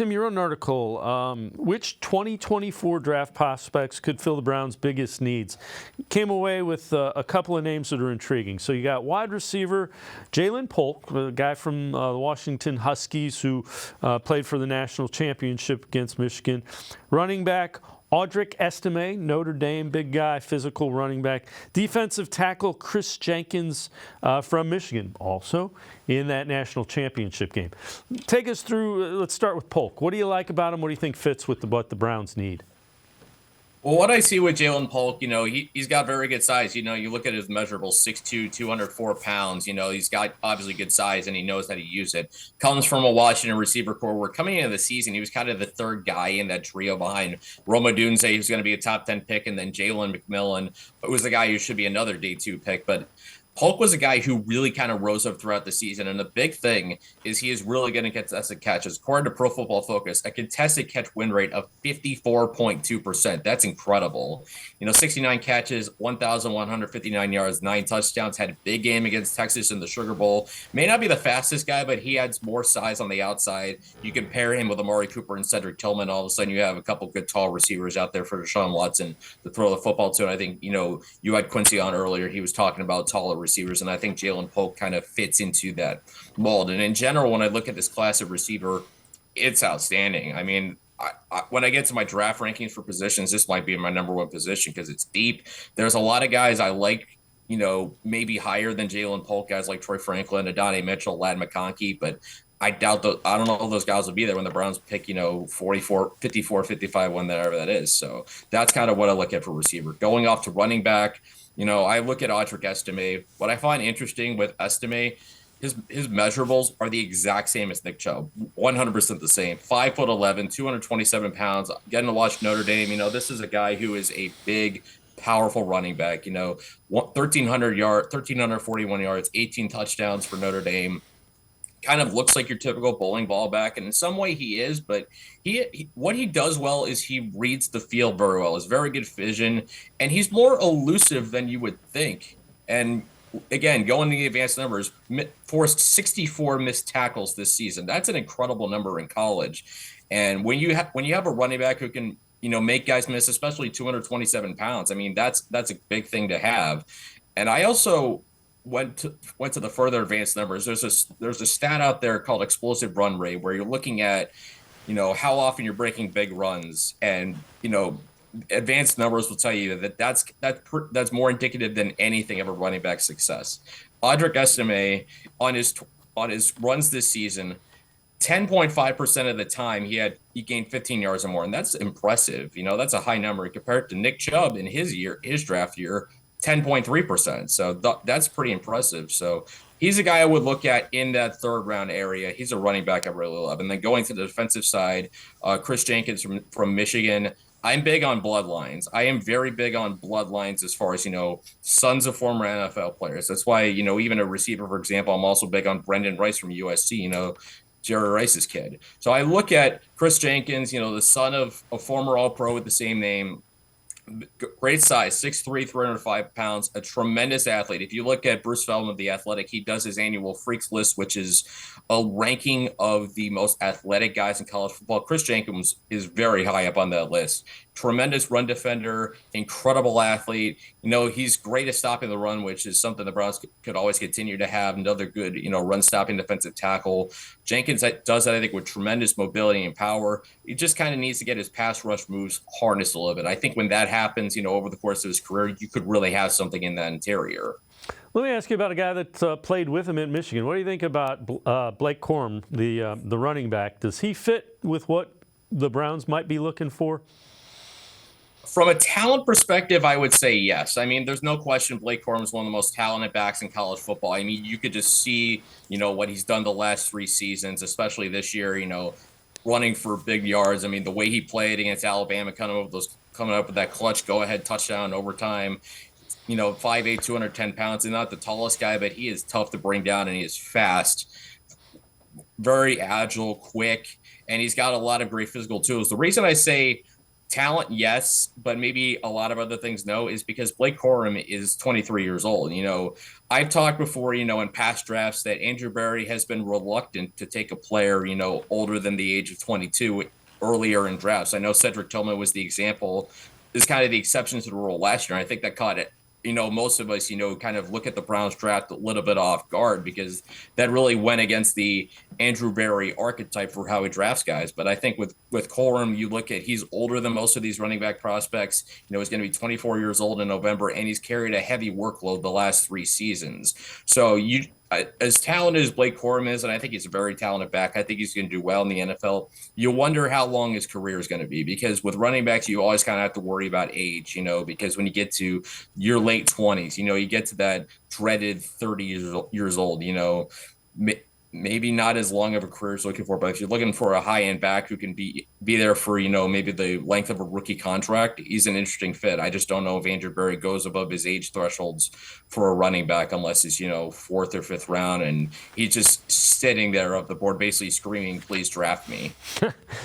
Tim, you wrote an article. Which 2024 draft prospects could fill the Browns' biggest needs? Came away with a couple of names that are intriguing. So you got wide receiver Jalen Polk, a guy from the Washington Huskies who played for the national championship against Michigan. Running back Audric Estime, Notre Dame, big guy, physical running back. Defensive tackle Chris Jenkins from Michigan, also in that national championship game. Take us through, let's start with Polk. What do you like about him? What do you think fits with what the Browns need? Well, what I see with Jalen Polk, he's got very good size. You look at his measurables, 6'2", 204 pounds. He's got obviously good size, and he knows how to use it. Comes from a Washington receiver core where coming into the season, he was kind of the third guy in that trio behind Rome Odunze, who's going to be a top 10 pick, and then Jalen McMillan, who was the guy who should be another day 2 pick. But Polk was a guy who really kind of rose up throughout the season. And the big thing is he is really going to get contested catches. According to Pro Football Focus, a contested catch win rate of 54.2%. That's incredible. 69 catches, 1,159 yards, 9 touchdowns, had a big game against Texas in the Sugar Bowl. May not be the fastest guy, but he adds more size on the outside. You can pair him with Amari Cooper and Cedric Tillman. All of a sudden, you have a couple good tall receivers out there for Deshaun Watson to throw the football to. And I think, you had Quincy on earlier. He was talking about taller receivers, and I think Jalen Polk kind of fits into that mold. And in general, when I look at this class of receiver, it's outstanding. I mean, when I get to my draft rankings for positions, this might be my number one position because it's deep. There's a lot of guys I like, maybe higher than Jalen Polk, guys like Troy Franklin, Adonai Mitchell, Ladd McConkey, but I doubt I don't know if those guys will be there when the Browns pick, 44, 54, 55, whenever that is. So that's kind of what I look at for receiver. Going off to running back, I look at Audric Estime. What I find interesting with Estime, his measurables are the exact same as Nick Chubb, 100% the same. 5'11", 227 pounds. Getting to watch Notre Dame, this is a guy who is a big, powerful running back. 1,341 yards, 18 touchdowns for Notre Dame. Kind of looks like your typical bowling ball back, and in some way he is, but what he does well is he reads the field very well. Has very good vision, and he's more elusive than you would think. And again, going to the advanced numbers, forced 64 missed tackles this season. That's an incredible number in college. And when you have a running back who can make guys miss, especially 227 pounds, I mean that's a big thing to have. And I also went to the further advanced numbers. There's a stat out there called explosive run rate where you're looking at, how often you're breaking big runs, and advanced numbers will tell you that's more indicative than anything of a running back success. Audric Estime on his runs this season, 10.5% of the time he gained 15 yards or more, and that's impressive. That's a high number compared to Nick Chubb in his draft year. 10.3%. So that's pretty impressive. So he's a guy I would look at in that third round area. He's a running back I really love. And then going to the defensive side, Chris Jenkins from Michigan. I'm big on bloodlines. I am very big on bloodlines as far as, sons of former NFL players. That's why, even a receiver, for example, I'm also big on Brendan Rice from USC, Jerry Rice's kid. So I look at Chris Jenkins, the son of a former All-Pro with the same name. Great size, 6'3", 305 pounds, a tremendous athlete. If you look at Bruce Feldman of The Athletic, he does his annual Freaks list, which is a ranking of the most athletic guys in college football. Chris Jenkins is very high up on that list. Tremendous run defender, incredible athlete. He's great at stopping the run, which is something the Browns could always continue to have. Another good, run-stopping defensive tackle. Jenkins does that, I think, with tremendous mobility and power. He just kind of needs to get his pass rush moves harnessed a little bit. I think when that happens, over the course of his career, you could really have something in that interior. Let me ask you about a guy that played with him in Michigan. What do you think about Blake Corum, the running back? Does he fit with what the Browns might be looking for? From a talent perspective, I would say yes. I mean, there's no question Blake Corum is one of the most talented backs in college football. I mean, you could just see, what he's done the last 3 seasons, especially this year, running for big yards. I mean, the way he played against Alabama, coming up with that clutch go-ahead touchdown overtime. 5'8", 210 pounds, and not the tallest guy, but he is tough to bring down, and he is fast, very agile, quick, and he's got a lot of great physical tools. The reason I say Talent, yes, but maybe a lot of other things, no, is because Blake Corum is 23 years old. I've talked before, in past drafts that Andrew Berry has been reluctant to take a player, older than the age of 22 earlier in drafts. I know Cedric Tillman was the example, is kind of the exception to the rule last year. I think that caught it. Most of us, kind of look at the Browns draft a little bit off guard because that really went against the Andrew Berry archetype for how he drafts guys. But I think with Corum, you look at he's older than most of these running back prospects. He's going to be 24 years old in November, and he's carried a heavy workload the last 3 seasons. So as talented as Blake Corum is, and I think he's a very talented back, I think he's going to do well in the NFL. You wonder how long his career is going to be because with running backs, you always kind of have to worry about age, because when you get to your late 20s, you get to that dreaded 30 years old, maybe not as long of a career as looking for, but if you're looking for a high end back who can be there for, maybe the length of a rookie contract, he's an interesting fit. I just don't know if Andrew Berry goes above his age thresholds for a running back unless it's, fourth or fifth round. And he's just sitting there up the board, basically screaming, please draft me.